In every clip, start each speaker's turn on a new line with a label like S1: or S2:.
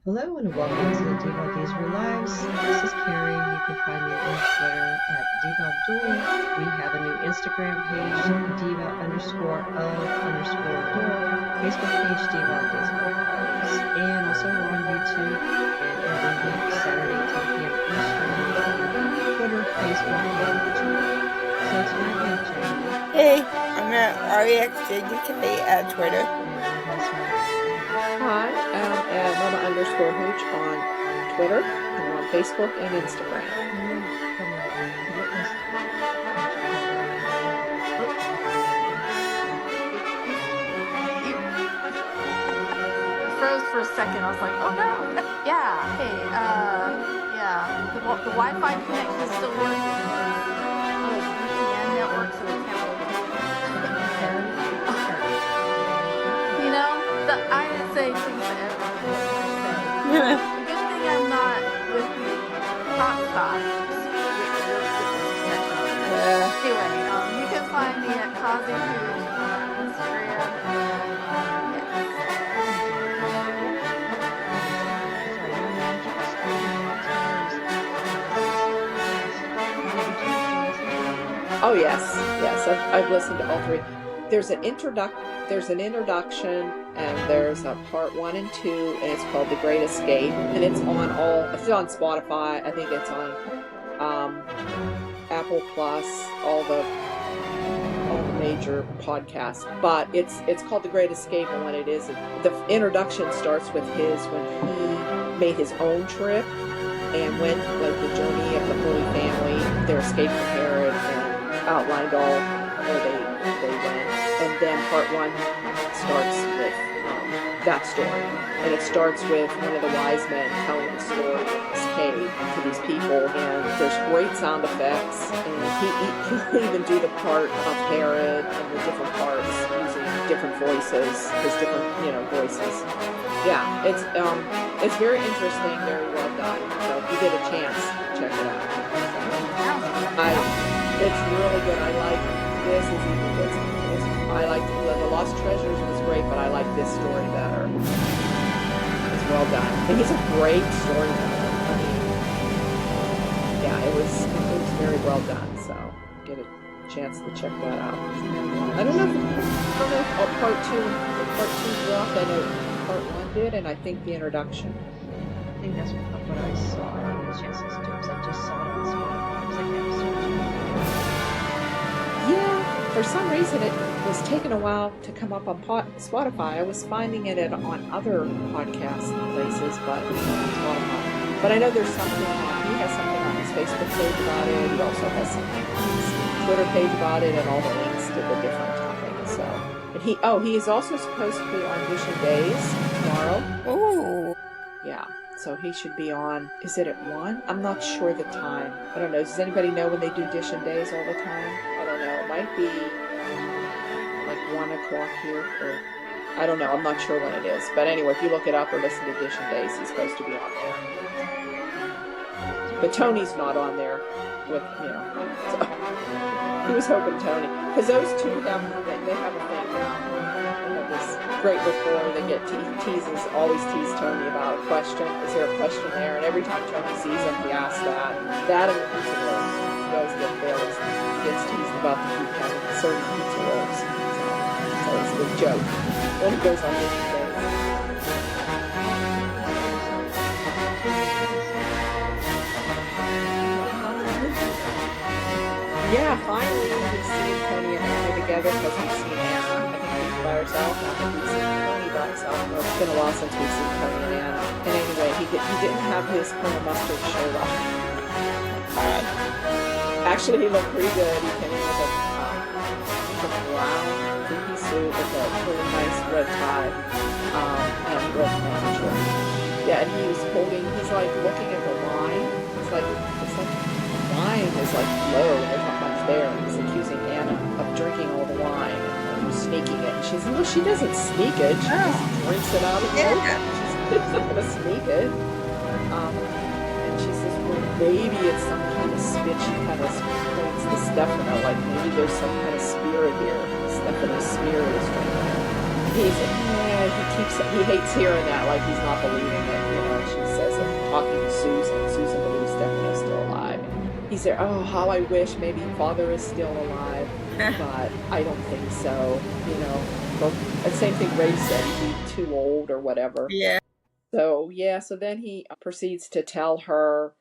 S1: Hello and welcome to the Diva of DOOL lives. This is Carrie. You can find me on Twitter at Diva of DOOL. We have a new Instagram page, Diva_of_DOOL, Facebook page, Diva of DOOL, and also we're on YouTube and every week, Saturday, 10 p.m. Eastern, Twitter, Facebook, and YouTube. So tonight we have Jenn.
S2: Hey, I'm at REXJUK at Twitter.
S3: Hi, I'm at Mama_Hooch on Twitter and on Facebook and Instagram.
S4: Froze for a second. I was like, oh no. Yeah. Hey. Yeah. The Wi-Fi connection is still working. Oh, VPN network, so it's now you know, I say things to everyone. The good thing I'm not with the hotspots. Anyway, you can find me at Causing Hooch on Instagram.
S3: Oh yes, I've listened to all three. There's an introduction, and there's a part 1 and 2, and it's called The Great Escape, and it's on Spotify. I think it's on Apple Plus, all the major podcasts. But it's called The Great Escape, and what it is, the introduction starts with when he made his own trip and went like the journey of the Holy Family, their escape from Herod, and outlined all where they went. And then part 1 starts with that story. And it starts with one of the wise men telling the story of this cave to these people. And there's great sound effects. And he'll even do the part of Herod and the different parts using different voices, his different, voices. Yeah, it's very interesting, very well done. So if you get a chance, check it out. It's really good. I like this. I like the Lost Treasures was great, but I like this story better. It's well done, and he's a great storyteller. I mean, yeah, it was very well done. So get a chance to check that out. I don't know if part 2 dropped. I know part 1 did, and I think the introduction.
S1: I think that's what I saw. I didn't get a chance to listen to it because I just saw it on Spotify. It was like episode 2.
S3: Yeah, for some reason it was taking a while to come up on Spotify. I was finding it on other podcast places, but Spotify. But I know there's something he has something on his Facebook page about it. He also has something on his Twitter page about it, and all the links to the different topics. So, and he is also supposed to be on Audition Days tomorrow.
S2: Ooh.
S3: Yeah. So he should be on, is it at 1? I'm not sure the time. I don't know. Does anybody know when they do Audition Days all the time? I don't know. It might be like 1 o'clock here. Or I don't know. I'm not sure when it is. But anyway, if you look it up or listen to Audition Days, he's supposed to be on there. But Tony's not on there with, So he was hoping Tony. Because those two they have a thing. They have this great rapport. They get always tease Tony about a question. Is there a question there? And every time Tony sees him, he asks that. That and the pizza rolls. He always gets teased about the certain pizza rolls. So it's a big joke when he goes on Audition Days. Yeah, finally we've seen Tony and Anna together because we've seen Anna. I think she's by herself. I think we've seen Tony by himself. Well, it's been a while since we've seen Tony and Anna. And anyway, he didn't have his Colonel Mustard shirt on. Actually, he looked pretty good. He came in with a brown three-piece suit with a really nice red tie and red pants. Yeah, and he's like looking at the wine. It's like wine is like low, there's not much there, and he's accusing Anna of drinking all the wine and sneaking it. And she says, well, she doesn't sneak it, she just drinks it out of the open. She's not gonna sneak it. And she says, well, maybe it's some kind of spit. She kind of points to Stefano, like maybe there's some kind of spirit here. Stefano's spirit is drinking it. He hates hearing that, like he's not believing it, he's there. Oh, how I wish maybe father is still alive, but I don't think so. The same thing Rafe said, he'd be too old or whatever.
S2: Yeah.
S3: So then he proceeds to tell her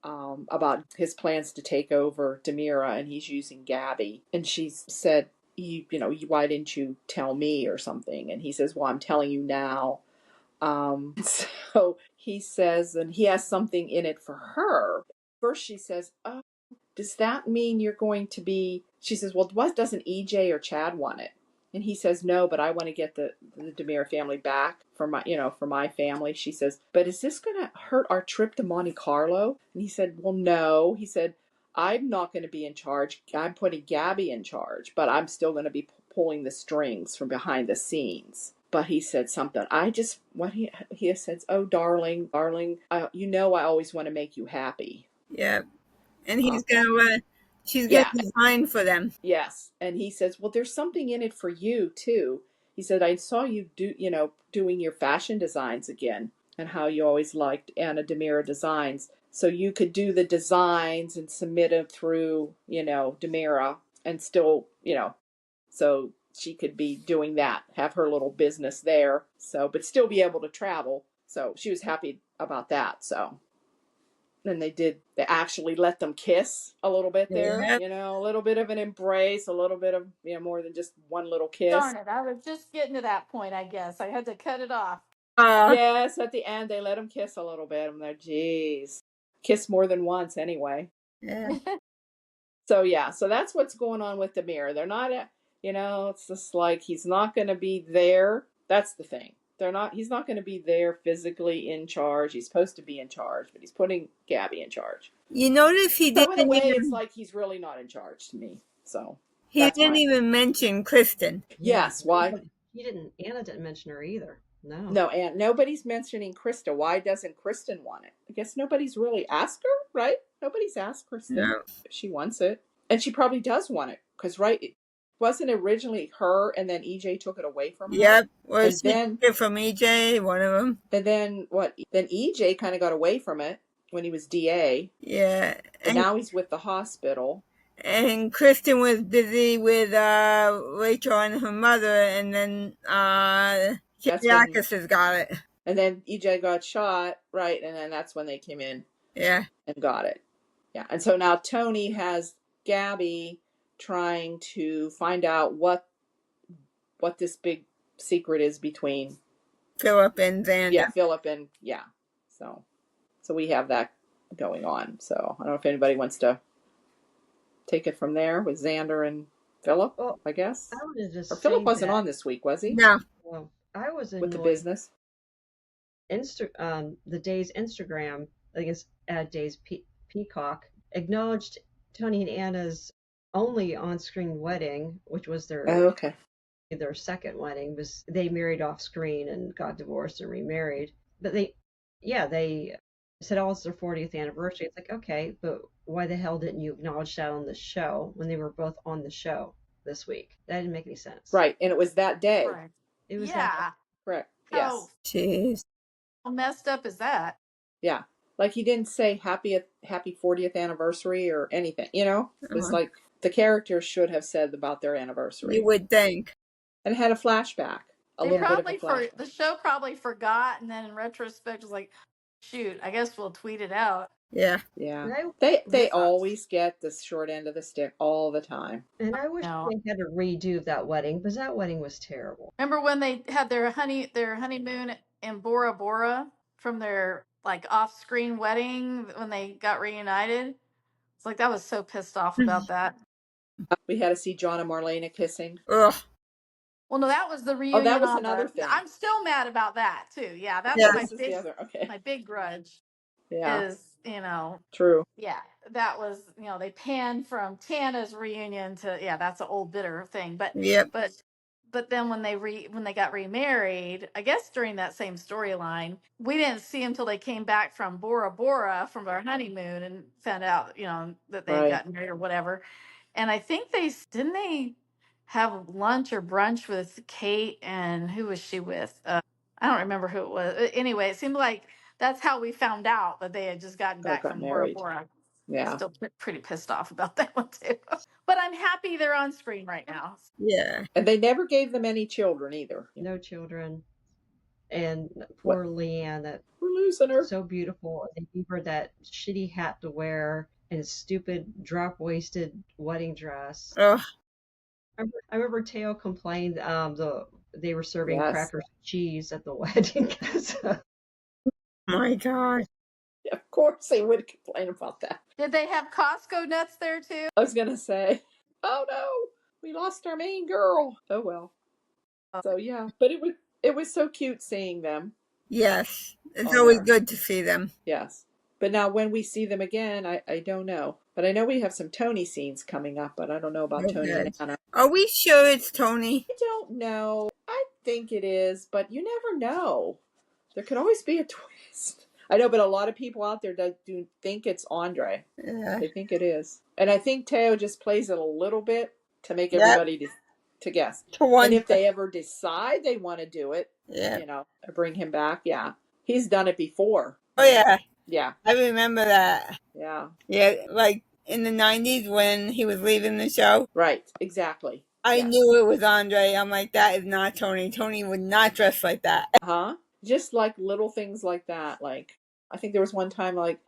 S3: about his plans to take over DiMera, and he's using Gabi. And she said, why didn't you tell me or something? And he says, well, I'm telling you now. So he says, and he has something in it for her. First she says, oh, does that mean you're going to be, she says, well, what doesn't EJ or Chad want it? And he says, no, but I want to get the DiMera family back for my family. She says, but is this going to hurt our trip to Monte Carlo? And he said, well, no. He said, I'm not going to be in charge. I'm putting Gabi in charge, but I'm still going to be pulling the strings from behind the scenes. But he said something. He says, oh, darling, I always want to make you happy.
S2: Yeah. And he's she's going to design for them.
S3: Yes. And he says, well, there's something in it for you too. He said, I saw you doing your fashion designs again, and how you always liked Anna DiMera Designs. So you could do the designs and submit them through, DiMera, and still, so she could be doing that, have her little business there. So, but still be able to travel. So she was happy about that. So then they actually let them kiss a little bit there, a little bit of an embrace, a little bit of, more than just one little kiss.
S4: Darn it, I was just getting to that point, I guess. I had to cut it off.
S3: Yes, at the end, they let them kiss a little bit. I'm like, geez. Kiss more than once anyway.
S2: Yeah.
S3: So that's what's going on with DiMera. They're not, it's just like he's not going to be there. That's the thing. He's not going to be there physically in charge. He's supposed to be in charge, but he's putting Gabi in charge.
S2: You notice he didn't.
S3: So in a way, it's like he's really not in charge to me. So
S2: he didn't even mention Kristen.
S3: Yes, why?
S1: Anna didn't mention her either.
S3: No, and nobody's mentioning Krista. Why doesn't Kristen want it? I guess nobody's really asked her, right? Nobody's asked Kristen if she wants it. And she probably does want it, because, right, it wasn't originally her, and then EJ took it away from her?
S2: Yep, well, she took it from EJ, one of them.
S3: And then, Then EJ kind of got away from it when he was DA.
S2: Yeah.
S3: And now he's with the hospital.
S2: And Kristen was busy with Rachel and her mother, and then Yakis has got it.
S3: And then EJ got shot, right? And then that's when they came in.
S2: Yeah.
S3: And got it. Yeah. And so now Tony has Gabi trying to find out what this big secret is between
S2: Philip and Xander.
S3: Yeah, Philip and So we have that going on. So I don't know if anybody wants to take it from there with Xander and Philip. Well, I guess.
S1: I wanted to
S3: or Philip wasn't on this week, was he?
S2: No.
S1: Well, I was
S3: with the business.
S1: The Day's Instagram, I think it's at Day's Peacock, acknowledged Tony and Anna's only on-screen wedding, which was their second wedding. Was they married off-screen and got divorced and remarried. But they said, oh, it's their 40th anniversary. It's like, okay, but why the hell didn't you acknowledge that on the show when they were both on the show this week? That didn't make any sense.
S3: Right, and it was that day.
S4: Right.
S1: It was
S3: correct. Yes.
S4: Oh,
S2: jeez.
S4: How messed up is that?
S3: Yeah. Like he didn't say happy 40th anniversary or anything, It was like the characters should have said about their anniversary.
S2: You would think.
S3: And it had a flashback.
S4: The show probably forgot, and then in retrospect was like, shoot, I guess we'll tweet it out.
S2: Yeah.
S3: Yeah. They always get the short end of the stick all the time.
S1: And I wish they had a redo of that wedding, because that wedding was terrible.
S4: Remember when they had their honeymoon in Bora Bora from their off-screen wedding when they got reunited? It's like I was so pissed off about that.
S3: We had to see John and Marlena kissing.
S2: Ugh.
S4: Well, no, that was the reunion.
S3: Oh, that was another thing.
S4: I'm still mad about that too. Yeah, that's my big grudge.
S3: Yeah.
S4: Is
S3: True.
S4: Yeah, that was they panned from Tana's reunion to that's an old bitter thing. But but then when they got remarried, I guess during that same storyline, we didn't see them till they came back from Bora Bora from their honeymoon and found out that they had gotten married or whatever. And I think they have lunch or brunch with Kate, and who was she with? I don't remember who it was. Anyway, it seemed like that's how we found out that they had just gotten back from Bora Bora.
S3: Yeah.
S4: Still pretty pissed off about that one too. But I'm happy they're on screen right now.
S2: Yeah.
S3: And they never gave them any children either.
S1: No children. And poor Leanne, that
S3: we're losing her.
S1: So beautiful. They gave her that shitty hat to wear and a stupid drop-waisted wedding dress.
S2: Ugh.
S1: I remember Thaao complained they were serving
S3: Yes.
S1: crackers and cheese at the wedding.
S2: My God.
S3: Of course they would complain about that.
S4: Did they have Costco nuts there too?
S3: I was gonna say, oh no, we lost our main girl. Oh well. So yeah, but it was so cute seeing them.
S2: Yes, it's always good to see them.
S3: Yes, but now when we see them again, I don't know. But I know we have some Tony scenes coming up, but I don't know about Tony and Anna.
S2: Are we sure it's Tony?
S3: I don't know. I think it is, but you never know. There could always be a twist. I know, but a lot of people out there do think it's Andre.
S2: Yeah.
S3: They think it is. And I think Thaao just plays it a little bit to make everybody to guess. And if they ever decide they want to do it, you know, bring him back, yeah. He's done it before.
S2: Oh, yeah.
S3: Yeah.
S2: I remember that.
S3: Yeah.
S2: Yeah, like in the 90s when he was leaving the show.
S3: Right, exactly.
S2: I knew it was Andre. I'm like, that is not Tony. Tony would not dress like that.
S3: Uh-huh. Just like little things like that. Like, I think there was one time like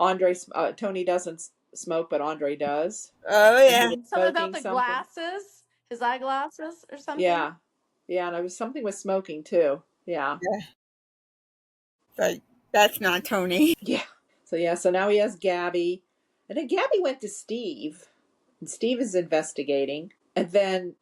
S3: Tony doesn't smoke, but Andre does.
S2: Oh, yeah.
S4: Something about the glasses, his eyeglasses or something.
S3: Yeah. Yeah, and it was something with smoking too. Yeah.
S2: Like, that's not Tony.
S3: Yeah. So now he has Gabi. And then Gabi went to Steve. And Steve is investigating. And then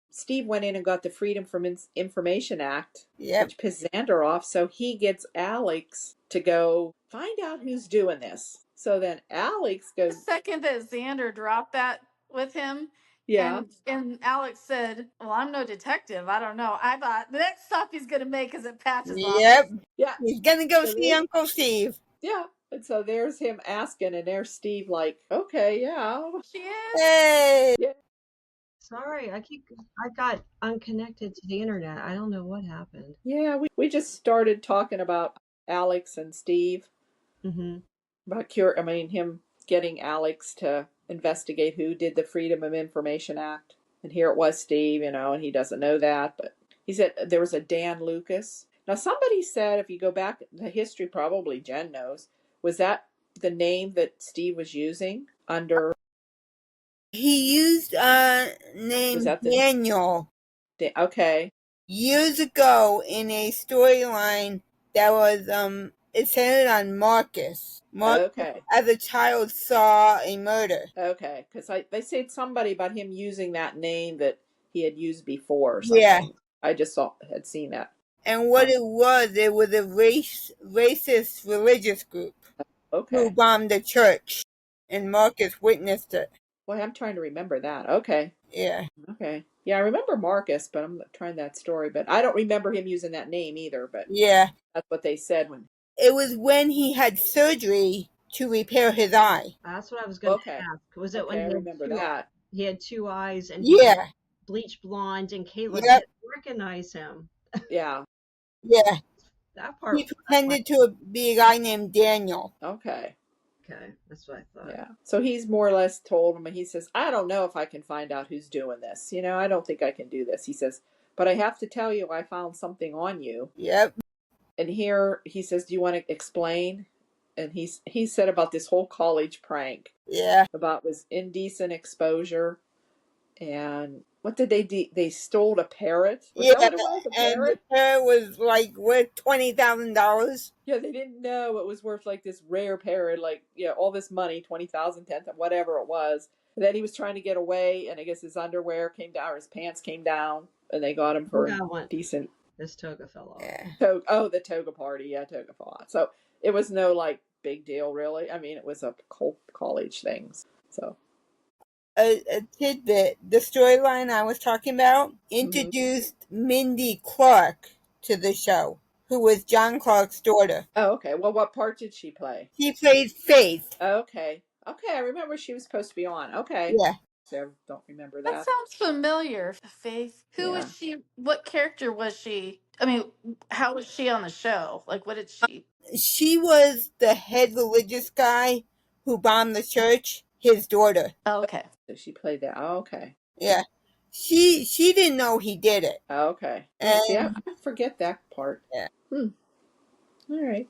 S3: Steve went in and got the Freedom from Information Act, which pissed Xander off. So he gets Alex to go find out who's doing this. So then Alex goes.
S4: The second that Xander dropped that with him.
S3: Yeah.
S4: And Alex said, well, I'm no detective. I don't know. I thought the next stop he's going to make is at Patch's office.
S2: Yeah. He's going to go see Uncle Steve.
S3: Yeah. And so there's him asking, and there's Steve like, okay, yeah.
S4: She is.
S2: Hey.
S3: Yeah.
S1: Sorry, I got unconnected to the internet. I don't know what happened.
S3: Yeah, we just started talking about Alex and Steve.
S1: Mm-hmm.
S3: About him getting Alex to investigate who did the Freedom of Information Act. And here it was Steve, and he doesn't know that. But he said there was a Dan Lucas. Now, somebody said, if you go back the history, probably Jenn knows, was that the name that Steve was using under?
S2: He used a name Daniel.
S3: Okay.
S2: Years ago in a storyline that was it centered on Marcus.
S3: Okay.
S2: As a child saw a murder.
S3: Okay, because they said somebody about him using that name that he had used before or something.
S2: Yeah.
S3: I just had seen that.
S2: And what it was a racist religious group.
S3: Okay.
S2: Who bombed the church. And Marcus witnessed it.
S3: Well, I'm trying to remember that. Okay.
S2: Yeah.
S3: Okay. Yeah, I remember Marcus, but I'm trying that story. But I don't remember him using that name either. But
S2: yeah,
S3: that's what they said when.
S2: It was when he had surgery to repair his eye.
S1: That's what I was going to ask. Was it when
S3: I remember that?
S1: He had two eyes and bleached blonde, and Caitlin didn't recognize him.
S3: Yeah.
S2: Yeah.
S1: That part.
S2: He pretended to be a guy named Daniel.
S3: Okay.
S1: Okay, that's what I thought.
S3: Yeah. So he's more or less told him, and he says, I don't know if I can find out who's doing this. I don't think I can do this. He says, but I have to tell you, I found something on you.
S2: Yep.
S3: And here he says, do you want to explain? And he said about this whole college prank.
S2: Yeah.
S3: About was indecent exposure. And what did they do? They stole a parrot? Was that what it was? A parrot?
S2: The parrot was like worth $20,000.
S3: Yeah, they didn't know it was worth like this rare parrot, like, all this money, 20,000, 10,000, whatever it was. And then he was trying to get away, and I guess his underwear came down, or his pants came down, and they got him for decent.
S1: This toga fell off.
S2: Yeah.
S3: The toga party. Yeah, toga fell off. So it was no like big deal, really. I mean, it was a college thing. So.
S2: A tidbit, the storyline I was talking about introduced Mindy Clark to the show, who was John Clark's daughter.
S3: Oh, okay. Well, what part did she play?
S2: She played Faith.
S3: Okay. Okay, I remember she was supposed to be on. Okay.
S2: Yeah.
S3: So I don't remember that.
S4: That sounds familiar. Faith. Who was she? What character was she? I mean, how was she on the show? Like, what did she?
S2: She was the head religious guy who bombed the church, his daughter.
S4: Oh, okay.
S3: So she played that. Oh, okay.
S2: Yeah. She didn't know he did it.
S3: Oh, okay.
S2: And,
S3: See, I forget that part.
S2: Yeah.
S3: All right.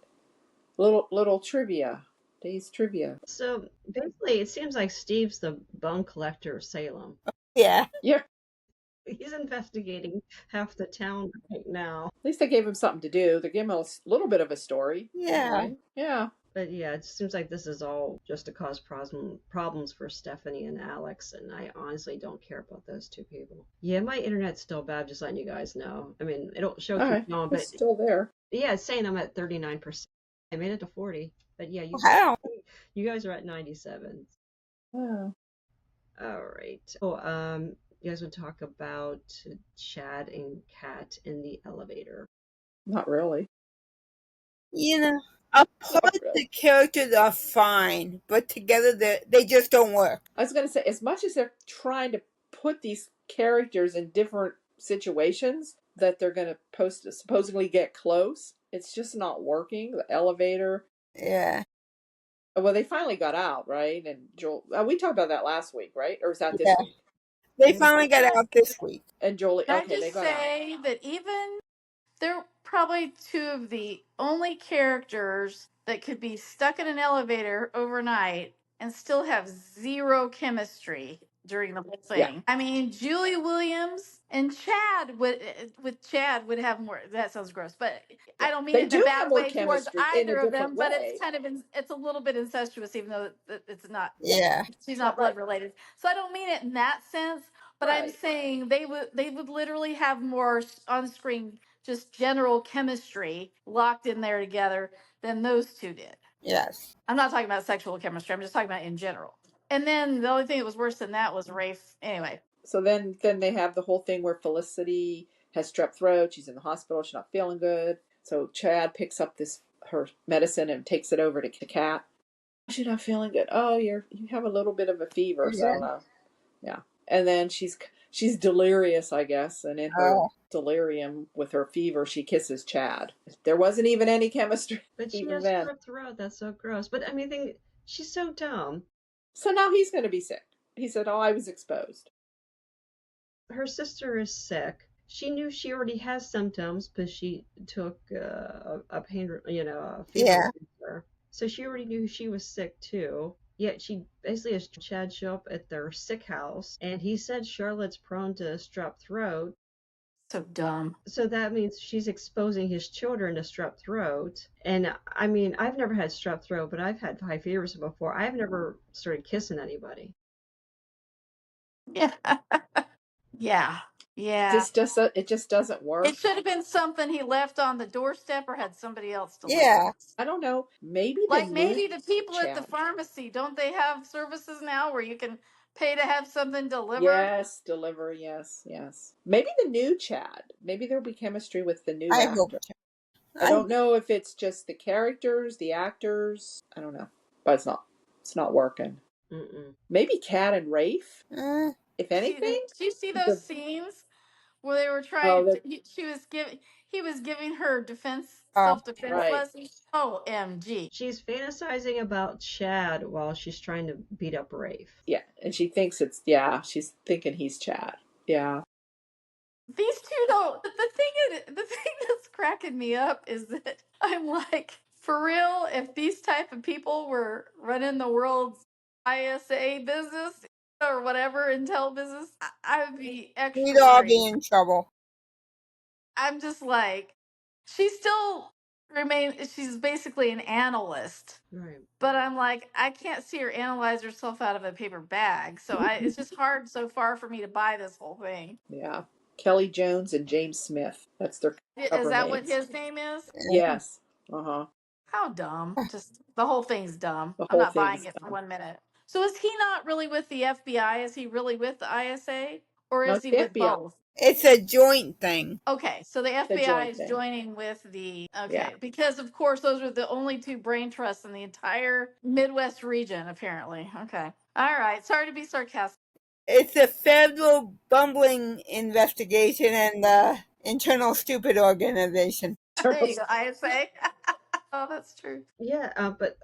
S3: Little trivia. Day's trivia.
S1: So basically, it seems like Steve's the bone collector of Salem.
S2: Yeah.
S3: Yeah.
S1: He's investigating half the town right now.
S3: At least they gave him something to do. They gave him a little bit of a story.
S2: Yeah.
S3: Right? Yeah.
S1: But yeah, it seems like this is all just to cause problems for Stephanie and Alex, and I honestly don't care about those two people. Yeah, my internet's still bad, just letting you guys know. I mean, it'll show keep going, but
S3: It's still there.
S1: yeah, it's saying I'm at 39%. I made it to 40, but yeah, you guys are at 97.
S3: Wow.
S1: All right. Oh, you guys would talk about Chad and Kat in the elevator.
S3: Not really.
S2: You know, apart the characters are fine, but together they just don't work.
S3: I was going to say, as much as they're trying to put these characters in different situations that they're going to supposedly get close, it's just not working. The elevator.
S2: Yeah.
S3: Well, they finally got out, right? And Joel, we talked about that last week, right? Or was that this week?
S2: They finally got out this week.
S3: And Joel,
S4: Can
S3: okay,
S4: I
S3: they
S4: just
S3: got out.
S4: say that even they're probably two of the only characters that could be stuck in an elevator overnight and still have zero chemistry during the whole thing.
S3: Yeah.
S4: I mean, Julie Williams and Chad would have more. That sounds gross, but I don't mean
S3: They
S4: it in
S3: do
S4: a
S3: have
S4: bad
S3: more
S4: way towards
S3: chemistry in a
S4: either of them.
S3: different
S4: But
S3: way.
S4: it's kind of it's a little bit incestuous, even though it's not.
S2: Yeah.
S4: She's not blood related, so I don't mean it in that sense. But I'm
S3: Right.
S4: saying they would literally have more on screen, just general chemistry locked in there together than those two did.
S2: Yes.
S4: I'm not talking about sexual chemistry. I'm just talking about in general. And then the only thing that was worse than that was Rafe. Anyway.
S3: So then they have the whole thing where Felicity has strep throat. She's in the hospital. She's not feeling good. So Chad picks up her medicine and takes it over to Kat. She's not feeling good. Oh, you have a little bit of a fever.
S2: Yeah.
S3: So yeah. And then she's delirious, I guess. And in her delirium with her fever, she kisses Chad. There wasn't even any chemistry.
S1: But she
S3: even
S1: has
S3: then.
S1: strep throat. That's so gross. But I mean, she's so dumb.
S3: So now he's going to be sick. He said, "Oh, I was exposed."
S1: Her sister is sick. She knew she already has symptoms, but she took a pain, a fever. Yeah. So she already knew she was sick too. Yet she basically has Chad show up at their sick house, and he said Charlotte's prone to strep throat.
S4: So dumb.
S1: So that means she's exposing his children to strep throat. And I mean, I've never had strep throat, but I've had high fevers before. I've never started kissing anybody.
S4: Yeah. Yeah.
S3: It just doesn't work.
S4: It should have been something he left on the doorstep or had somebody else deliver.
S2: Yeah.
S3: I don't know. Maybe
S4: the people at the pharmacy, don't they have services now where you can pay to have something delivered?
S3: Yes, deliver. Yes. Maybe the new Chad. Maybe there'll be chemistry with the new actor. I don't know if it's just the characters, the actors. I don't know, but it's not working. Maybe Kat and Rafe. If anything,
S4: do you see those scenes where they were trying? He was giving her self-defense lessons. OMG!
S1: She's fantasizing about Chad while she's trying to beat up Rafe.
S3: Yeah, and she thinks she's thinking he's Chad. Yeah.
S4: These two don't. The thing that's cracking me up is that I'm like, for real, if these type of people were running the world's ISA business or whatever intel business, I would be extra.
S2: We'd all be in trouble.
S4: I'm just like, she's basically an analyst.
S1: Right.
S4: But I'm like, I can't see her analyze herself out of a paper bag. So it's just hard so far for me to buy this whole thing.
S3: Yeah. Kelly Jones and James Smith. That's their cover
S4: Is that
S3: names.
S4: what his name is?
S3: Yes. Uh-huh.
S4: How dumb. Just the whole thing's dumb. I'm not buying it for 1 minute. So is he not really with the FBI? Is he really with the ISA? Or is he with both?
S2: It's a joint thing.
S4: Okay, so the FBI is joining with the... Okay, because of course those are the only two brain trusts in the entire Midwest region, apparently. Okay. All right, sorry to be sarcastic.
S2: It's a federal bumbling investigation and the internal stupid organization.
S4: There you go, ISA. Oh, that's true.
S1: Yeah, but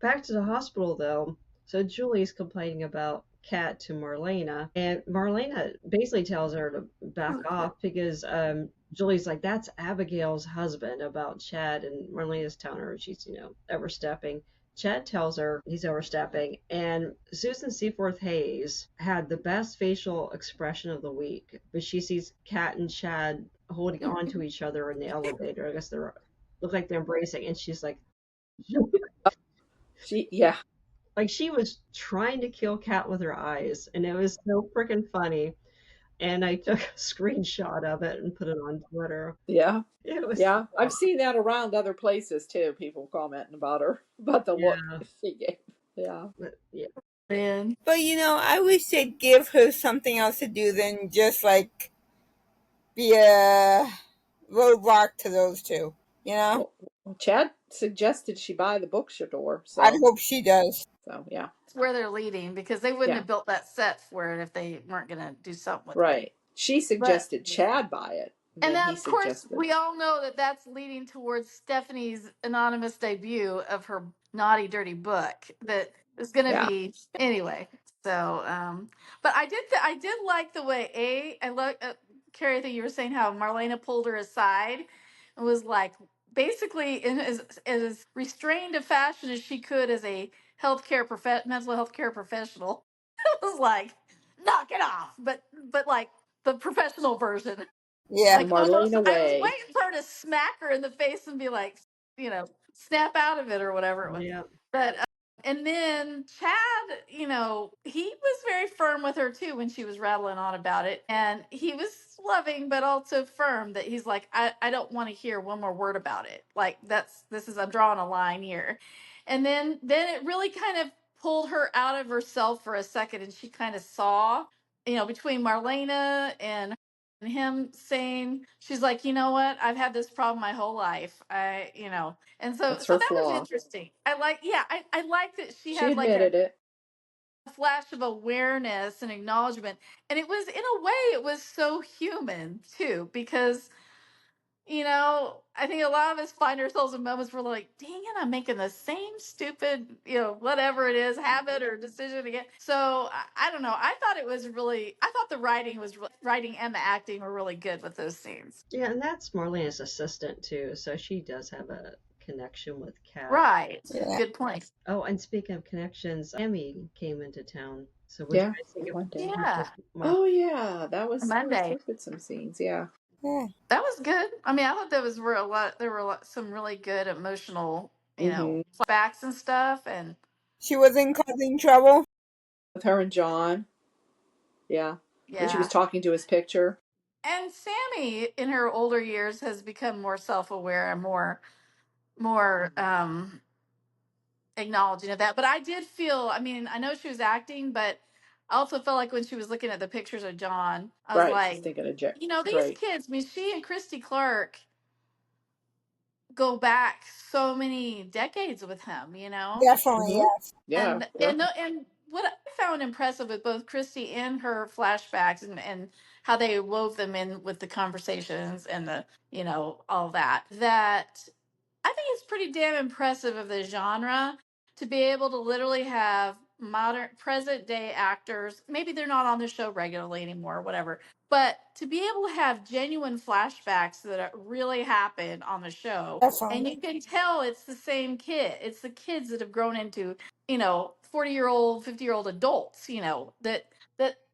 S1: Back to the hospital, though. So Julie's complaining about Kat to Marlena, and Marlena basically tells her to back off because Julie's like, that's Abigail's husband, about Chad, and Marlena's telling her she's, overstepping. Chad tells her he's overstepping, and Susan Seaforth Hayes had the best facial expression of the week, but she sees Kat and Chad holding on to each other in the elevator. I guess look like they're embracing, and she's like,
S3: Yeah.
S1: like she was trying to kill Kat with her eyes, and it was so freaking funny. And I took a screenshot of it and put it on Twitter.
S3: Yeah.
S1: It was
S3: Yeah. I've seen that around other places too. People commenting about her, about the look she gave. Yeah.
S1: Yeah.
S4: Man.
S2: But I wish they'd give her something else to do than just like be a roadblock to those two.
S3: Well, Chad suggested she buy the bookstore. So
S2: I hope she does.
S3: So yeah.
S4: It's where they're leading, because they wouldn't have built that set for it if they weren't going to do something with it.
S3: Right. She suggested Chad buy it.
S4: And then, of course, we all know that that's leading towards Stephanie's anonymous debut of her naughty, dirty book that is going to be anyway. So, but I did like the way I love Carrie. I think you were saying how Marlena pulled her aside and was like, basically in as restrained a fashion as she could as a mental health care professional. It was like, knock it off, but like the professional version.
S2: Yeah.
S4: Like,
S3: Marlena
S4: I was waiting for her to smack her in the face and be like, snap out of it or whatever it was.
S1: Yeah.
S4: But and then Chad, he was very firm with her too when she was rattling on about it, and he was loving but also firm that he's like, I don't want to hear one more word about it. Like I'm drawing a line here. And then it really kind of pulled her out of herself for a second, and she kind of saw, between Marlena and him saying, she's like, you know what, I've had this problem my whole life, and so
S3: That's her
S4: that
S3: flaw.
S4: was interesting. I like that she had
S3: admitted
S4: like
S3: it.
S4: a flash of awareness and acknowledgement, and it was, in a way, it was so human too, because I think a lot of us find ourselves in moments where we're like, dang it, I'm making the same stupid, whatever it is, habit or decision again. So I don't know. I thought the writing and the acting were really good with those scenes.
S1: Yeah, and that's Marlena's assistant too, so she does have a connection with Kat.
S4: Right.
S2: Yeah.
S4: Good point.
S1: Oh, and speaking of connections, Sami came into town. So what
S3: Yeah.
S1: do you guys think of
S4: Yeah.
S3: Oh yeah, that was
S4: Monday.
S3: Look at some scenes. Yeah.
S4: That was good. I mean, I thought there were some really good emotional, flashbacks and stuff, and
S2: she was causing trouble
S3: with her and John. Yeah. When she was talking to his picture.
S4: And Sami, in her older years, has become more self-aware and more acknowledging of that. But I did feel, I mean, I know she was acting, but I also felt like when she was looking at the pictures of John, I was like,
S3: she's thinking of
S4: these kids, I mean, she and Christy Clark go back so many decades with him,
S2: Definitely, yes.
S3: Yeah.
S4: And what I found impressive with both Christy and her flashbacks and how they wove them in with the conversations and the, all that I think it's pretty damn impressive of the genre to be able to literally have modern present day actors. Maybe they're not on the show regularly anymore or whatever, but to be able to have genuine flashbacks that really happen on the show.
S2: Definitely.
S4: And you can tell it's the same kid. It's the kids that have grown into, 40-year-old, 50-year-old adults,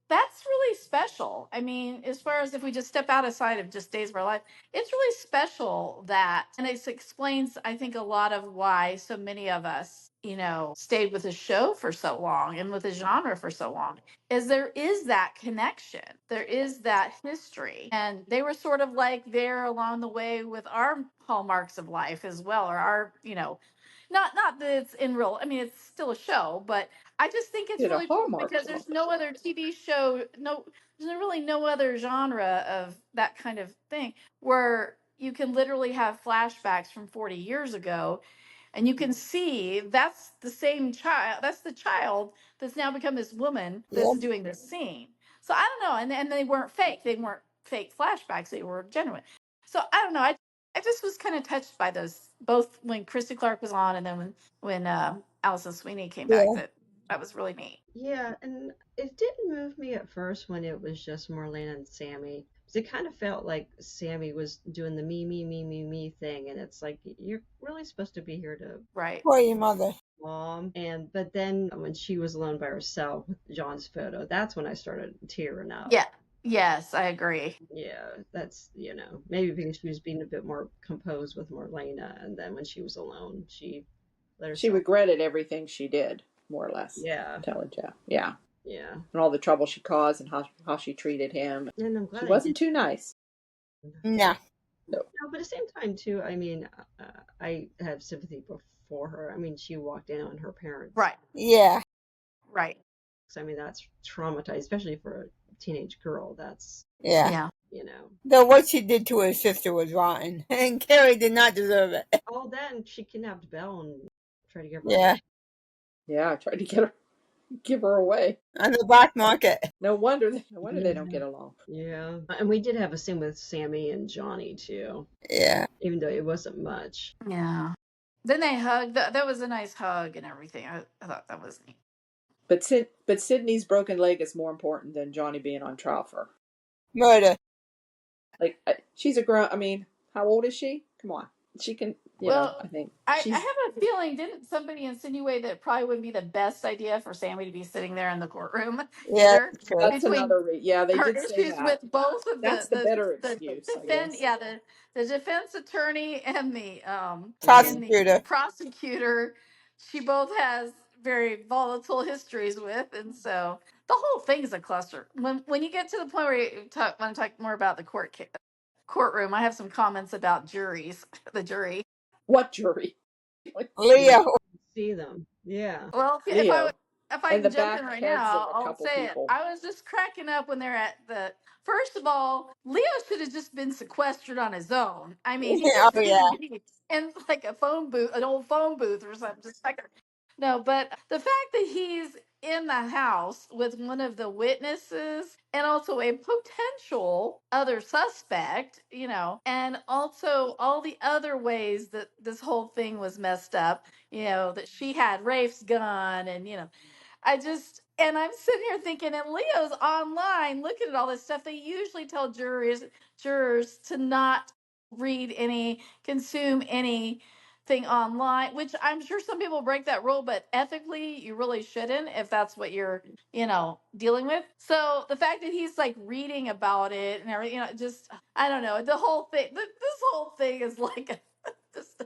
S4: that's really special. I mean, as far as if we just step outside of just Days of Our Life, it's really special that, and it explains, I think, a lot of why so many of us, stayed with the show for so long and with the genre for so long, is there is that connection. There is that history. And they were sort of like there along the way with our hallmarks of life as well, or our, not that it's in real, I mean, it's still a show, but I just think it's really cool because there's no other TV show, there's really no other genre of that kind of thing where you can literally have flashbacks from 40 years ago, and you can see that's the same child, that's the child that's now become this woman that's doing this scene. So I don't know, and they weren't fake flashbacks, they were genuine. So I don't know, I just was kind of touched by those, both when Christy Clark was on and then when Alison Sweeney came back. That was really neat.
S1: Yeah, and it didn't move me at first when it was just Marlena and Sami. Because it kind of felt like Sami was doing the me thing, and it's like you're really supposed to be here to
S2: for your mother.
S1: Mom. But then when she was alone by herself with John's photo, that's when I started tearing up.
S4: Yeah. Yes, I agree.
S1: Yeah, that's, maybe because she was being a bit more composed with Marlena, and then when she was alone, she let herself.
S3: She regretted everything she did, more or less.
S1: Yeah.
S3: Telling you. Yeah.
S1: Yeah.
S3: And all the trouble she caused and how she treated him.
S1: And I'm glad
S3: she wasn't too nice.
S2: No.
S1: No, but at the same time, too, I mean, I have sympathy for her. I mean, she walked in on her parents.
S4: Right.
S2: Yeah.
S4: Right.
S1: So, I mean, that's traumatized, especially for a teenage girl. That's,
S2: yeah.
S1: you know.
S2: Though what she did to her sister was rotten, and Carrie did not deserve it.
S1: Oh, then she kidnapped Belle and tried to get her.
S2: Yeah.
S3: Yeah, I tried to give her away
S2: on the black market.
S3: No wonder they don't get along.
S1: Yeah, and we did have a scene with Sami and Johnny too.
S2: Yeah,
S1: even though it wasn't much.
S4: Yeah. Then they hugged. That was a nice hug and everything. I thought that was neat.
S3: But Sydney's broken leg is more important than Johnny being on trial for
S2: murder.
S3: Like, she's a grown. I mean, how old is she? Come on, she can. I think
S4: I have a feeling. Didn't somebody insinuate that it probably wouldn't be the best idea for Sami to be sitting there in the courtroom?
S2: Yeah,
S3: that's another. Yeah, they did say
S4: issues
S3: that.
S4: with both of
S3: that's the better excuse.
S4: The defense attorney and the prosecutor. She both has very volatile histories with, and so the whole thing's a cluster. When you get to the point where you want to talk more about the courtroom, I have some comments about juries. The jury.
S3: What jury?
S2: Leo.
S1: See them. Yeah.
S4: Well, if I can jump in right now, I'll say it. I was just cracking up when they're at the. First of all, Leo should have just been sequestered on his own. I mean, he just be in like an old phone booth or something. No, but the fact that he's in the house with one of the witnesses and also a potential other suspect, and also all the other ways that this whole thing was messed up, that she had Rafe's gun and, and I'm sitting here thinking, and Leo's online looking at all this stuff. They usually tell jurors to not consume anything online, which I'm sure some people break that rule, but ethically you really shouldn't if that's what you're, dealing with. So the fact that he's like reading about it and everything, I don't know. The whole thing, this whole thing is like just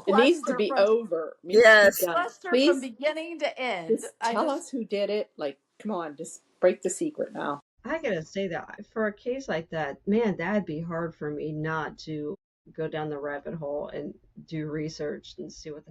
S3: it needs to be over.
S2: Yes.
S4: Cluster from beginning to end.
S3: Just tell us who did it. Like, come on, just break the secret now.
S1: I gotta say that for a case like that, man, that'd be hard for me not to go down the rabbit hole and do research and see what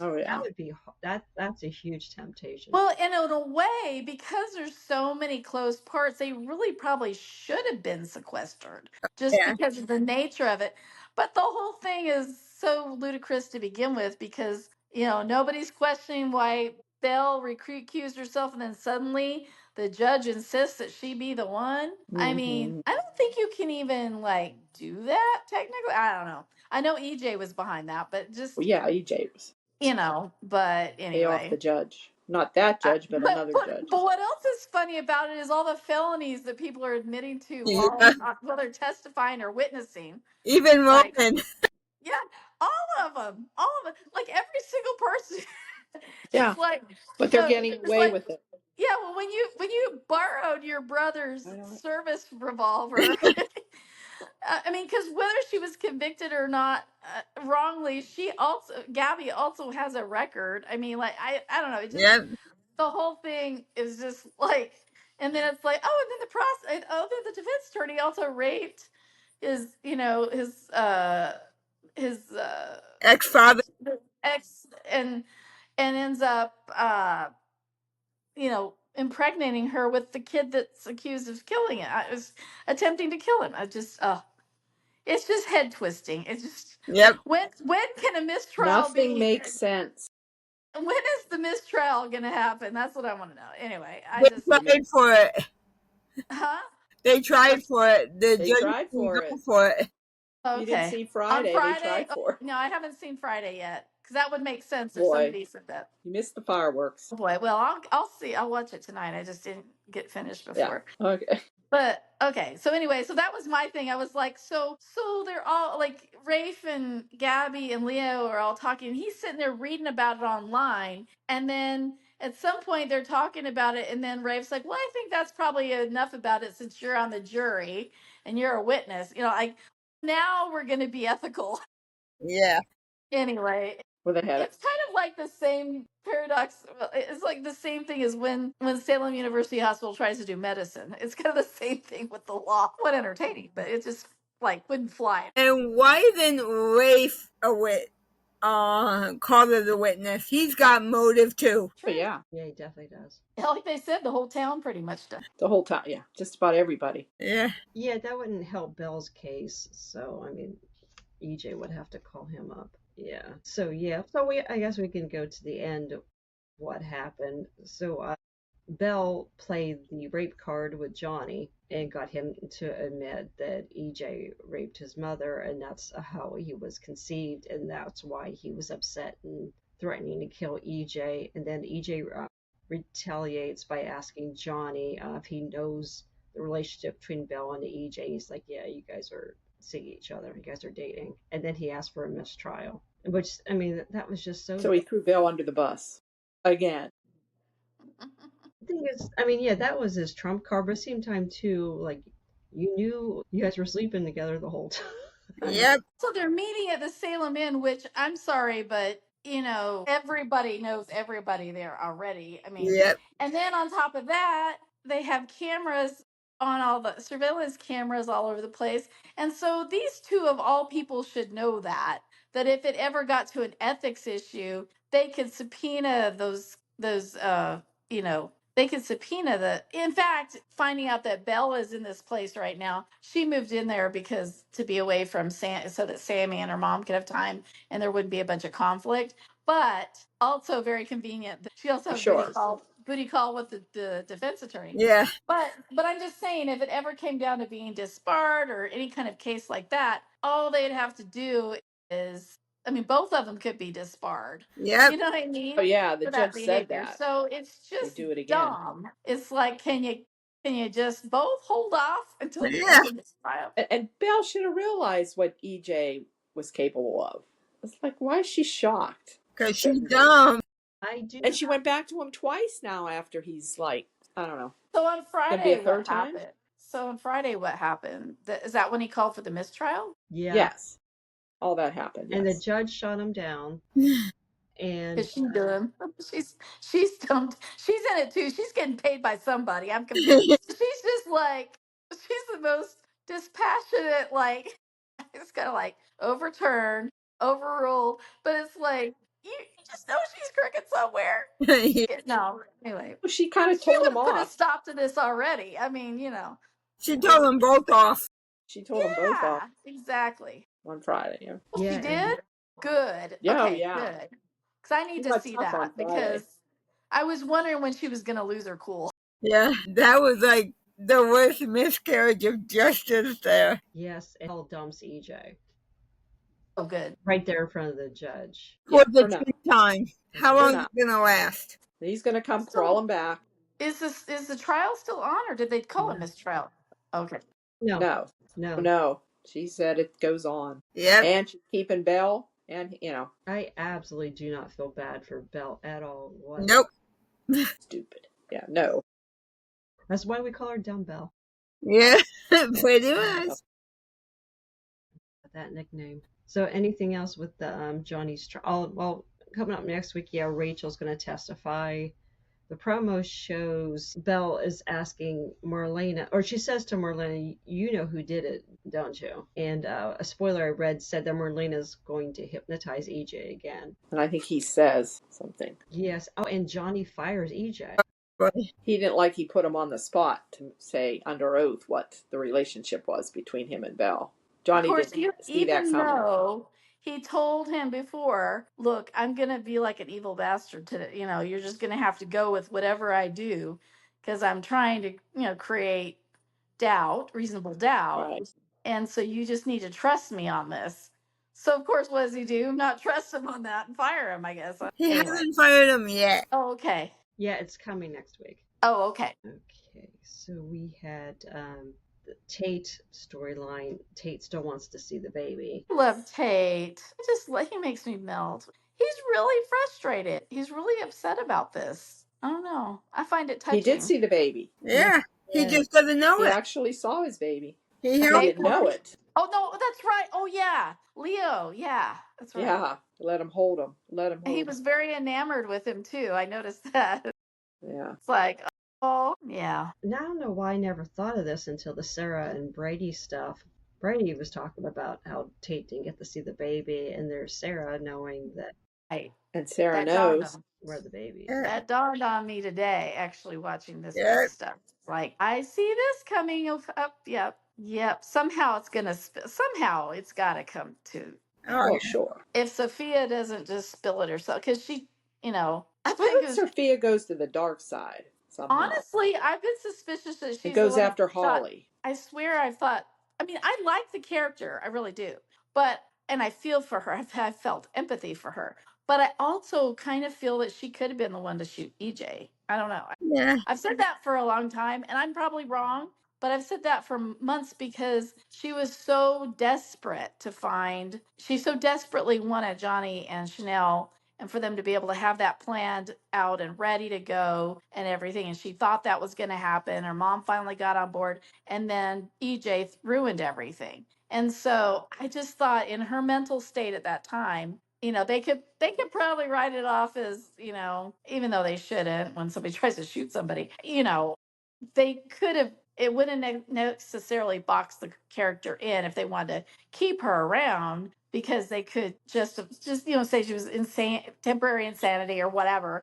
S3: Oh yeah,
S1: that would be that's a huge temptation.
S4: Well, and in a way, because there's so many close parts, they really probably should have been sequestered just because of the nature of it. But the whole thing is so ludicrous to begin with because nobody's questioning why Belle recused herself, and then suddenly the judge insists that she be the one. Mm-hmm. I mean, I don't think you can even do that technically. I don't know. I know EJ was behind that, but just
S3: EJ was.
S4: But anyway.
S3: Pay off the judge. Not that judge, but another judge.
S4: But what else is funny about it is all the felonies that people are admitting to while they're testifying or witnessing.
S2: Even Roman.
S4: Yeah, all of them. Like every single person.
S3: Yeah, but they're getting away with it.
S4: Yeah, well, when you borrowed your brother's service revolver... I mean, because whether she was convicted or not wrongly, Gabi also has a record. I mean, I don't know. It just the whole thing is just and then it's and then then the defense attorney also raped his
S2: ex-father,
S4: and ends up impregnating her with the kid that's accused of killing it. I was attempting to kill him. It's just head twisting. It's just when can a mistrial
S3: Nothing makes sense.
S4: When is the mistrial gonna happen? That's what I want to know. Anyway,
S2: they tried for it.
S4: Huh?
S2: They tried for it. The judge
S3: tried for it.
S2: For it.
S3: You didn't
S4: Okay.
S3: see
S4: On
S3: Friday. They
S4: Friday,
S3: tried for.
S4: no, I haven't seen Friday yet because that would make sense if
S3: Boy,
S4: somebody said that.
S3: you missed the fireworks.
S4: Oh boy, well, I'll see. I'll watch it tonight. I just didn't get finished before.
S3: Yeah. Okay.
S4: But okay, so anyway, so that was my thing. I was like, so they're all like Rafe and Gabi and Leo are all talking. He's sitting there reading about it online, and then at some point they're talking about it, and then Rafe's like, "Well, I think that's probably enough about it since you're on the jury and you're a witness." You know, like now we're going to be ethical.
S2: Yeah.
S4: Anyway,
S3: Where they had it.
S4: it's kind of like the same paradox. It's like the same thing as when Salem University Hospital tries to do medicine. It's kind of the same thing with the law. What entertaining, but it just like wouldn't fly.
S2: And why isn't Rafe called as a witness? He's got motive too.
S3: Oh, yeah.
S1: Yeah, he definitely does.
S4: Like they said, the whole town pretty much does.
S3: The whole time. Yeah. Just about everybody.
S2: Yeah.
S1: Yeah, that wouldn't help Belle's case. So, I mean, EJ would have to call him up. Yeah. So, I guess we can go to the end of what happened. So, Belle played the rape card with Johnny and got him to admit that EJ raped his mother, and that's how he was conceived, and that's why he was upset and threatening to kill EJ. And then EJ retaliates by asking Johnny if he knows the relationship between Belle and EJ. He's like, yeah, you guys are seeing each other. You guys are dating. And then he asked for a mistrial, which, I mean, that was just so...
S3: So he threw Belle under the bus. Again.
S1: The thing is, I mean, yeah, that was his trump card, but at the same time, too, like, you knew you guys were sleeping together the whole time.
S2: Yep.
S4: So they're meeting at the Salem Inn, which I'm sorry, but you know, everybody knows everybody there already. I mean,
S2: Yep.
S4: and then on top of that, they have cameras on all the surveillance cameras all over the place. And so these two of all people should know that if it ever got to an ethics issue, they could subpoena those you know, they could subpoena in fact, finding out that Belle is in this place right now, she moved in there because to be away from so that Sami and her mom could have time and there wouldn't be a bunch of conflict. But also very convenient that she also has booty call with the defense attorney.
S2: Yeah.
S4: But I'm just saying, if it ever came down to being disbarred or any kind of case like that, all they'd have to do is, I mean, both of them could be disbarred.
S2: Yep.
S4: You know what I mean?
S3: Oh, yeah. The
S4: For
S3: judge
S4: that
S3: said
S4: behavior.
S3: that.
S4: So it's
S3: They
S4: just
S3: do it again.
S4: dumb. It's like, can you just both hold off until you
S2: Yeah.
S4: get this trial?
S3: And Belle should have realized what EJ was capable of. It's like, why is she shocked?
S2: Because she's dumb.
S1: I do.
S3: And she went back to him twice now after he's like, I don't know.
S4: So on Friday,
S3: Be a third
S4: what
S3: time?
S4: happened? So on Friday, what happened? Is that when he called for the mistrial?
S1: Yeah.
S3: Yes. All that happened.
S1: And
S3: yes.
S1: the judge shot him down. And
S4: Is she doing? She's stumped. She's in it too. She's getting paid by somebody. I'm confused. She's just like, she's the most dispassionate. Like, it's kind of like overturned, overruled, but it's like you just know she's crooked somewhere. No, anyway,
S3: Well, she kind of
S4: she
S3: told
S4: would
S3: him
S4: have put a
S3: off.
S4: stop to this already. I mean, you know,
S2: She told them both off.
S3: She told them both off
S4: exactly.
S3: on Friday. Yeah.
S4: Well,
S1: Yeah,
S4: she did. Good.
S3: Yeah,
S4: Okay,
S3: yeah.
S4: good. Because I need
S3: She
S4: to
S3: got
S4: see
S3: tough on
S4: that
S3: Friday.
S4: because I was wondering when she was going to lose her cool.
S2: Yeah. That was like the worst miscarriage of justice there.
S1: yes, and Belle dumps EJ
S4: Oh, good.
S1: right there in front of the judge.
S2: For the
S3: for now.
S2: time. How
S3: For
S2: long
S3: now.
S2: is it gonna last?
S3: He's going to come
S4: So-
S3: crawling back.
S4: Is the trial still on, or did they call it mistrial? Okay.
S3: No. She said it goes on.
S2: Yep.
S3: And she's keeping Belle. And, you know.
S1: I absolutely do not feel bad for Belle at all.
S2: Nope.
S3: Stupid. Yeah, no.
S1: That's why we call her Dumb Belle.
S2: Yeah. Pretty much.
S1: That nickname. So anything else with the Johnny's trial? Well, coming up next week, yeah, Rachel's going to testify. The promo shows Belle is asking Marlena, or she says to Marlena, you know who did it, don't you? And a spoiler I read said that Marlena's going to hypnotize EJ again.
S3: And I think he says something.
S1: Yes. Oh, and Johnny fires EJ.
S3: He didn't like he put him on the spot to say under oath what the relationship was between him and Belle. Johnny
S4: Of course,
S3: didn't see that
S4: even
S3: coming.
S4: though he told him before, look, I'm going to be like an evil bastard today. You know, you're just going to have to go with whatever I do because I'm trying to, you know, create doubt, reasonable doubt.
S3: Right.
S4: And so you just need to trust me on this. So, of course, what does he do? Not trust him on that and fire him, I guess.
S2: He hasn't fired him yet.
S4: Oh, okay.
S1: Yeah, it's coming next week.
S4: Oh, okay.
S1: Okay, so we had the Tate storyline. Tate still wants to see the baby.
S4: I love Tate. He makes me melt. He's really frustrated. He's really upset about this. I don't know. I find it touching.
S3: He did see the baby.
S2: Yeah, he just doesn't know
S3: He
S2: it.
S3: actually saw his baby.
S2: He
S3: didn't know it.
S4: Oh, no, that's right. Oh, yeah. Leo. Yeah, that's right.
S3: Yeah, let him hold him.
S4: He was very enamored with him, too. I noticed that.
S3: Yeah.
S4: It's like, oh, yeah.
S1: And I don't know why I never thought of this until the Sarah and Brady stuff. Brady was talking about how Tate didn't get to see the baby, and there's Sarah knowing that.
S4: Right.
S3: And Sarah knows
S1: where the baby is.
S2: Yeah.
S4: That dawned on me today, actually, watching this stuff. It's like, I see this coming up. Yep. Somehow it's got to come to.
S3: Oh, sure.
S4: If Sophia doesn't just spill it herself, because she, I
S3: think Sophia goes to the dark side somehow.
S4: Honestly, I've been suspicious that she
S3: goes after Holly.
S4: I swear I thought, I like the character, I really do. And I feel for her. I've felt empathy for her. But I also kind of feel that she could have been the one to shoot EJ. I don't know.
S2: Yeah.
S4: I've said that for a long time, and I'm probably wrong, but I've said that for months because she was so desperate she so desperately wanted Johnny and Chanel and for them to be able to have that planned out and ready to go and everything. And she thought that was going to happen. Her mom finally got on board, and then EJ ruined everything. And so I just thought in her mental state at that time, they could probably write it off as, even though they shouldn't when somebody tries to shoot somebody, they could have, it wouldn't necessarily box the character in if they wanted to keep her around, because they could just say she was insane, temporary insanity or whatever.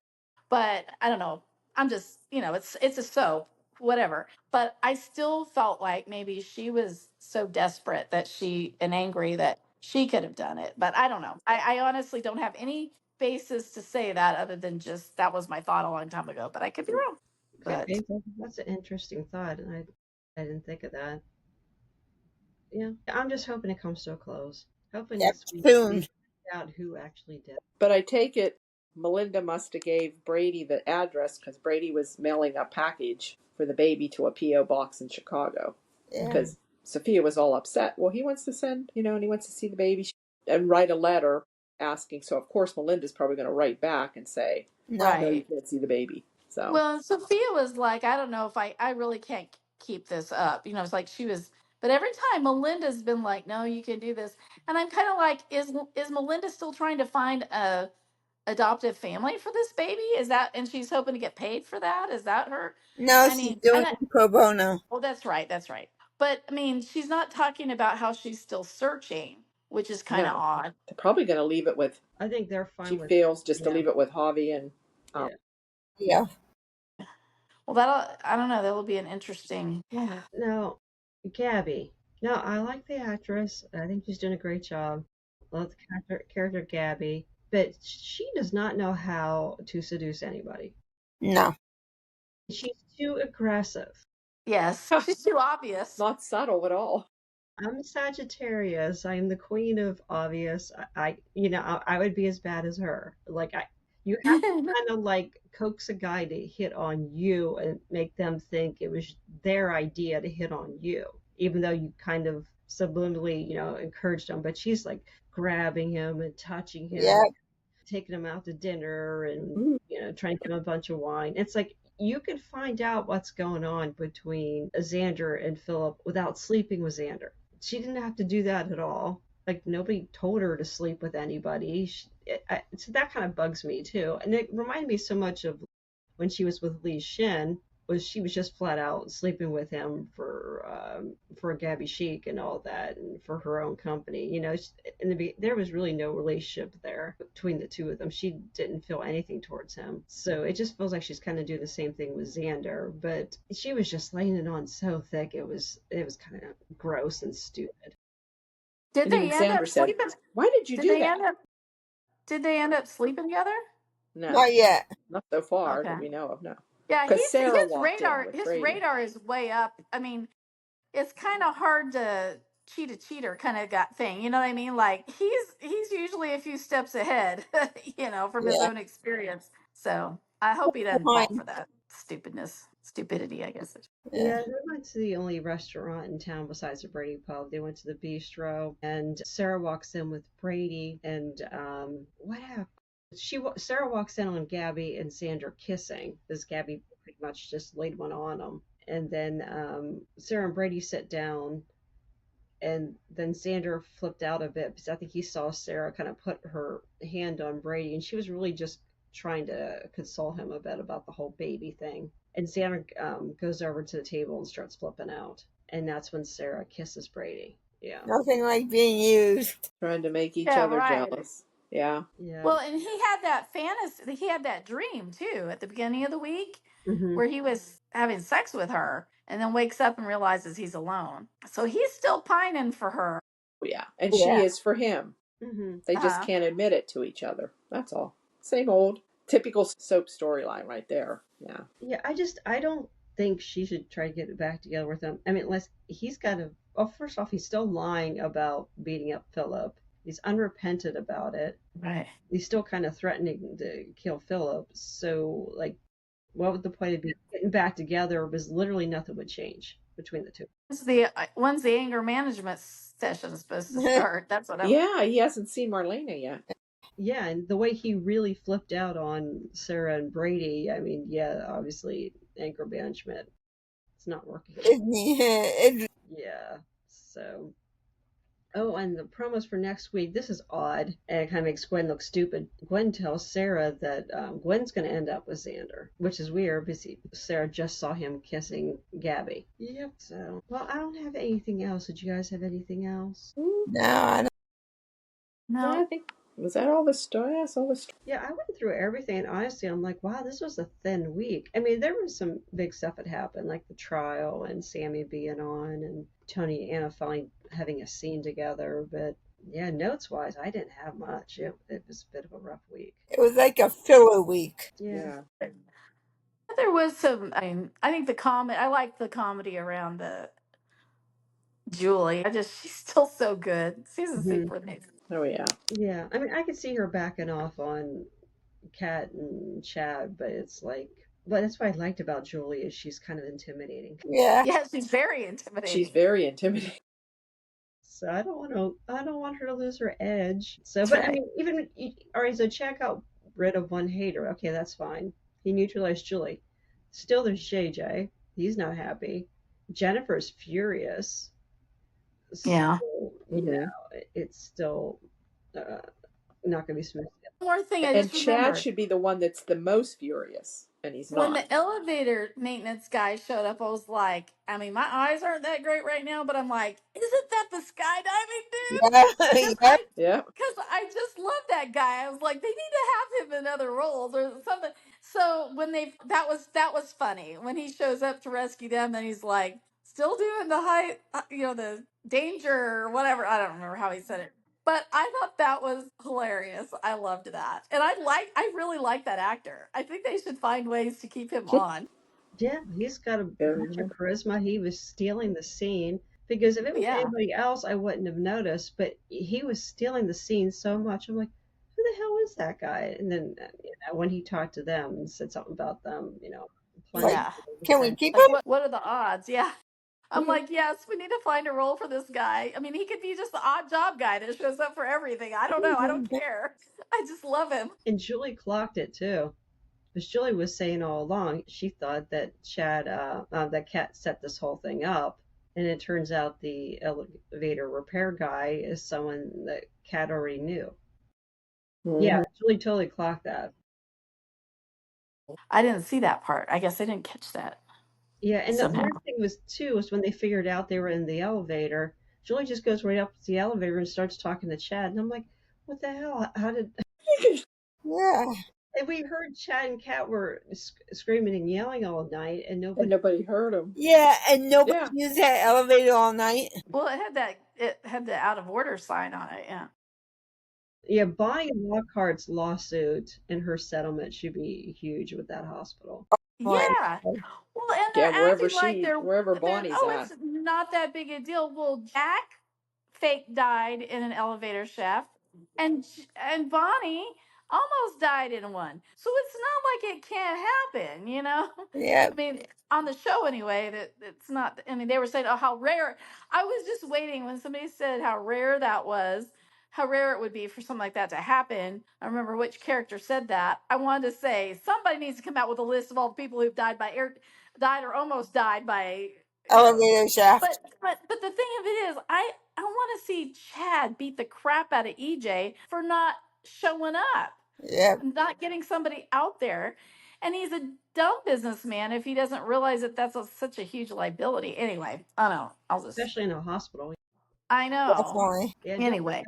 S4: But I don't know. I'm just, it's a soap, whatever. But I still felt like maybe she was so desperate and angry that she could have done it. But I don't know. I honestly don't have any basis to say that other than just that was my thought a long time ago. But I could be wrong. But
S1: that's an interesting thought, and I didn't think of that. Yeah, I'm just hoping it comes to a close. Hoping next week we find out who actually did.
S3: But I take it Melinda must have gave Brady the address because Brady was mailing a package for the baby to a P.O. box in Chicago. Because Sophia was all upset. Well, he wants to send, and he wants to see the baby and write a letter asking. So, of course, Melinda's probably going to write back and say, no, you can't see the baby. So.
S4: Well, Sophia was like, I don't know if I really can't keep this up. It's like she was, but every time Melinda's been like, no, you can do this. And I'm kind of like, is Melinda still trying to find a adoptive family for this baby? And she's hoping to get paid for that? Is that her?
S2: No, she's doing pro bono.
S4: Oh, that's right. But she's not talking about how she's still searching, which is kind of odd.
S3: They're probably going to leave it with.
S1: I think they're fine.
S3: She feels just to leave it with Javi and.
S2: Yeah.
S4: Well, I don't know. That'll be an interesting. Yeah.
S1: No, Gabi. No, I like the actress. I think she's doing a great job. Love the character Gabi, but she does not know how to seduce anybody.
S2: No.
S1: She's too aggressive.
S4: Yes, she's too obvious.
S3: Not subtle at all.
S1: I'm Sagittarius. I'm the queen of obvious. I would be as bad as her. You have to kind of coax a guy to hit on you and make them think it was their idea to hit on you, even though you kind of subliminally, encouraged him. But she's grabbing him and touching him, taking him out to dinner and, trying to give him a bunch of wine. It's like you could find out what's going on between Xander and Philip without sleeping with Xander. She didn't have to do that at all. Nobody told her to sleep with anybody. So that kind of bugs me too. And it reminded me so much of when she was with Lee Shin, she was just flat out sleeping with him for Gabi Chic and all that, and for her own company. There was really no relationship there between the two of them. She didn't feel anything towards him. So it just feels like she's kind of doing the same thing with Xander, but she was just laying it on so thick. It was kind of gross and stupid.
S4: Did they end up sleeping?
S3: Why did you do that?
S4: Did they end up sleeping together?
S3: No,
S2: not yet.
S3: Not so far that we know of. No.
S4: Yeah, his radar is way up. It's kind of hard to cheater kind of got thing. You know what I mean? Like he's usually a few steps ahead, from his own experience. So I hope he doesn't fall for that stupidity, I guess.
S1: Yeah, they went to the only restaurant in town besides the Brady pub. They went to the bistro, and Sarah walks in with Brady, and what happened? Sarah walks in on Gabi and Xander kissing, because Gabi pretty much just laid one on them, and then Sarah and Brady sit down, and then Xander flipped out a bit because I think he saw Sarah kind of put her hand on Brady, and she was really just trying to console him a bit about the whole baby thing. And Xander goes over to the table and starts flipping out. And that's when Sarah kisses Brady. Yeah.
S2: Nothing like being used.
S3: Trying to make each other jealous. Yeah.
S4: Well, and he had that fantasy, he had that dream too at the beginning of the week where he was having sex with her and then wakes up and realizes he's alone. So he's still pining for her.
S3: Yeah. And she is for him. They just can't admit it to each other. That's all. Same old typical soap storyline right there. Yeah.
S1: Yeah, I don't think she should try to get back together with him. I mean, unless he's got to, well, first off, he's still lying about beating up Philip. He's unrepentant about it.
S4: Right.
S1: He's still kind of threatening to kill Philip. So, like, what would the point of getting back together? Because literally nothing would change between the two.
S4: When's the anger management session supposed to start? That's what
S3: he hasn't seen Marlena yet.
S1: Yeah, and the way he really flipped out on Sarah and Brady, I mean, yeah, obviously anger management, it's not working. Yeah, so. Oh, and the promos for next week, this is odd, and it kind of makes Gwen look stupid. Gwen tells Sarah that Gwen's going to end up with Xander, which is weird because Sarah just saw him kissing Gabi. Yep, so. Well, I don't have anything else. Did you guys have anything else?
S2: No, I don't.
S4: No.
S3: I think, was that all the story? That's all the story.
S1: Yeah, I went through everything, and honestly, I'm like, wow, this was a thin week. I mean, there was some big stuff that happened, like the trial and Sami being on, and Tony and Anna finally having a scene together. But yeah, notes-wise, I didn't have much. It was a bit of a rough week.
S2: It was like a filler week.
S1: Yeah.
S4: There was some, I think I like the comedy around Julie. She's still so good. Season 6 was amazing.
S3: Oh, yeah.
S1: Yeah, I mean, I could see her backing off on Kat and Chad, but it's like, but that's what I liked about Julie is she's kind of intimidating.
S2: Yeah.
S4: Yeah, she's very intimidating.
S1: So I don't want her to lose her edge. So, but right. I mean, all right, so Chad got rid of one hater. Okay, that's fine. He neutralized Julie. Still, there's JJ. He's not happy. Jennifer's furious. So,
S4: yeah.
S1: You know, it's still not going to be smooth.
S4: One more thing,
S3: and Chad should be the one that's the most furious, and he's not.
S4: When the elevator maintenance guy showed up, I was like, I mean, my eyes aren't that great right now, but I'm like, isn't that the skydiving dude?
S3: Yeah.
S4: Because I just love that guy. I was like, they need to have him in other roles or something. So when that was funny when he shows up to rescue them, and he's like, still doing the high, the danger or whatever. I don't remember how he said it. But I thought that was hilarious. I loved that. And I really like that actor. I think they should find ways to keep him on.
S1: Yeah, he's got a bunch of charisma. He was stealing the scene. Because if it was anybody else, I wouldn't have noticed. But he was stealing the scene so much. I'm like, who the hell is that guy? And then when he talked to them and said something about them,
S2: can we keep him?
S4: What are the odds? Yeah. I'm like, yes, we need to find a role for this guy. I mean, he could be just the odd job guy that shows up for everything. I don't know. I don't care. I just love him.
S1: And Julie clocked it too. Because Julie was saying all along, she thought that Chad, that Kat set this whole thing up. And it turns out the elevator repair guy is someone that Kat already knew. Mm-hmm. Yeah, Julie totally clocked that.
S4: I didn't see that part. I guess I didn't catch that.
S1: Yeah, and the weird thing was when they figured out they were in the elevator, Julie just goes right up to the elevator and starts talking to Chad. And I'm like, what the hell? How did...
S2: Yeah.
S1: And we heard Chad and Kat were screaming and yelling all night, and
S3: nobody heard them.
S2: Yeah, and nobody used that elevator all night.
S4: Well, it had the out of order sign on it. Yeah.
S1: Yeah, Bonnie Lockhart's lawsuit and her settlement should be huge with that hospital.
S4: Yeah. Well, and they're acting like
S3: wherever Bonnie's at.
S4: It's not that big a deal. Well, Jack fake died in an elevator shaft, and Bonnie almost died in one. So it's not like it can't happen, you know?
S2: Yeah.
S4: I mean, on the show anyway, that it's not. I mean, they were saying, "Oh, how rare!" I was just waiting when somebody said how rare that was, how rare it would be for something like that to happen. I remember which character said that. I wanted to say somebody needs to come out with a list of all the people who've died by died or almost died by
S2: elevator shaft.
S4: But the thing of it is, I want to see Chad beat the crap out of EJ for not showing up,
S2: Yep.
S4: not getting somebody out there, and he's a dumb businessman if he doesn't realize that that's such a huge liability. Anyway, I don't know.
S1: Especially in a hospital.
S4: I know.
S2: Definitely.
S4: Yeah, anyway,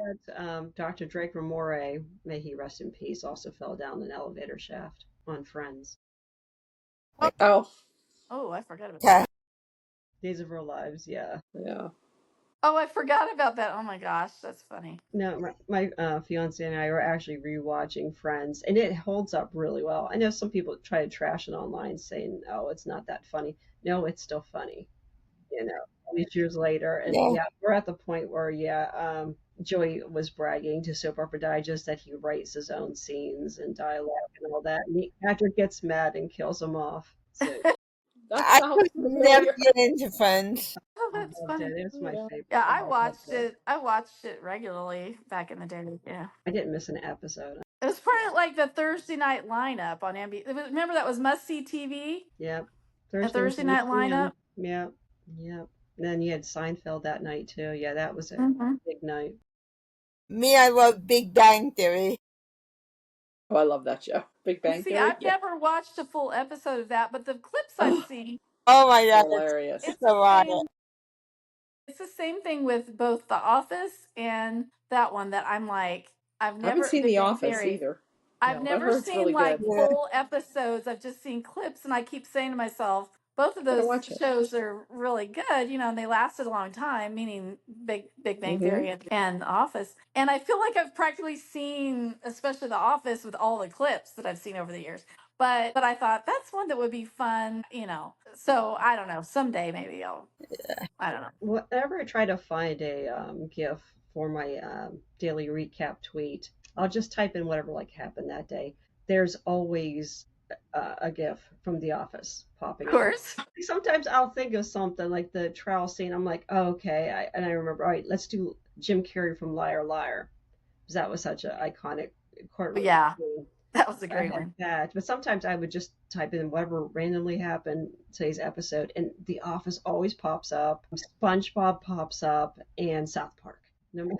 S1: Dr. Drake Ramore, may he rest in peace, also fell down an elevator shaft on Friends.
S3: Oh,
S4: I forgot about that.
S1: Days of Our Lives, yeah.
S4: Oh, I forgot about that. Oh my gosh, that's funny.
S1: No, my fiance and I were actually rewatching Friends, and it holds up really well. I know some people try to trash it online, saying, "Oh, it's not that funny." No, it's still funny. All these years later, and we're at the point where Joey was bragging to Soap Opera Digest that he writes his own scenes and dialogue and all that. And Patrick gets mad and kills him off. So
S2: I could never get into Friends.
S4: Oh, that's funny.
S1: It was my favorite.
S4: Yeah, I watched it. I watched it regularly back in the day. Yeah,
S1: I didn't miss an episode.
S4: It was part of like the Thursday night lineup on NBC. Remember that was must see TV.
S1: Yep.
S4: A Thursday night lineup.
S1: Yep. And then you had Seinfeld that night too. Yeah, that was a big night.
S2: Me, I love Big Bang Theory.
S3: Oh, I love that show. Big Bang Theory.
S4: I've never watched a full episode of that, but the clips I've seen.
S2: Oh my god,
S3: hilarious.
S2: It's a lot.
S4: It's the same thing with both The Office and that one that I'm like,
S3: I haven't seen The Office either.
S4: I've never seen
S3: really
S4: like
S3: good.
S4: full episodes. I've just seen clips, and I keep saying to myself, both of those shows are really good, you know, and they lasted a long time, meaning Big Bang Theory and The Office. And I feel like I've practically seen, especially The Office, with all the clips that I've seen over the years. But I thought that's one that would be fun, you know. So I don't know. Someday maybe I'll. I don't know.
S1: Whenever I try to find a GIF for my daily recap tweet, I'll just type in whatever like happened that day. There's always a GIF from The Office popping up. Of course. Sometimes I'll think of something like the trial scene. I'm like, oh, okay. And I remember, all right, let's do Jim Carrey from Liar Liar. Because that was such an iconic courtroom scene. That was a great one. But sometimes I would just type in whatever randomly happened today's episode, and The Office always pops up. SpongeBob pops up, and South Park. You would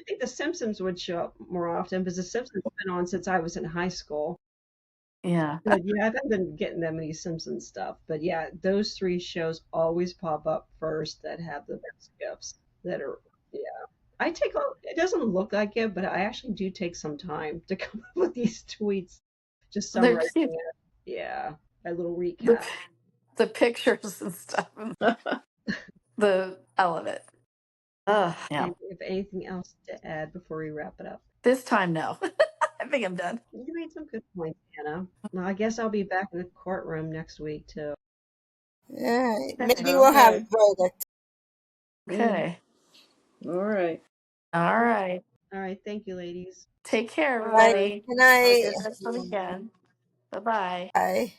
S1: think The Simpsons would show up more often because The Simpsons have been on since I was in high school. Yeah. But I haven't been getting that many Simpsons stuff. But yeah, those three shows always pop up first that have the best gifts that are, it doesn't look like it, but I actually do take some time to come up with these tweets. Just summarizing it. Yeah. A little recap.
S4: The pictures and stuff. I love it. Yeah.
S1: And if anything else to add before we wrap it up?
S4: This time, no. I think I'm done.
S1: You made some good points, Anna. Well, I guess I'll be back in the courtroom next week, too.
S2: Yeah, maybe we'll have a verdict.
S4: Okay.
S3: All right.
S4: All right.
S1: All right. Thank you, ladies.
S4: Take care, everybody.
S2: Good night.
S4: Good rest of the weekend. Bye-bye.
S2: Bye.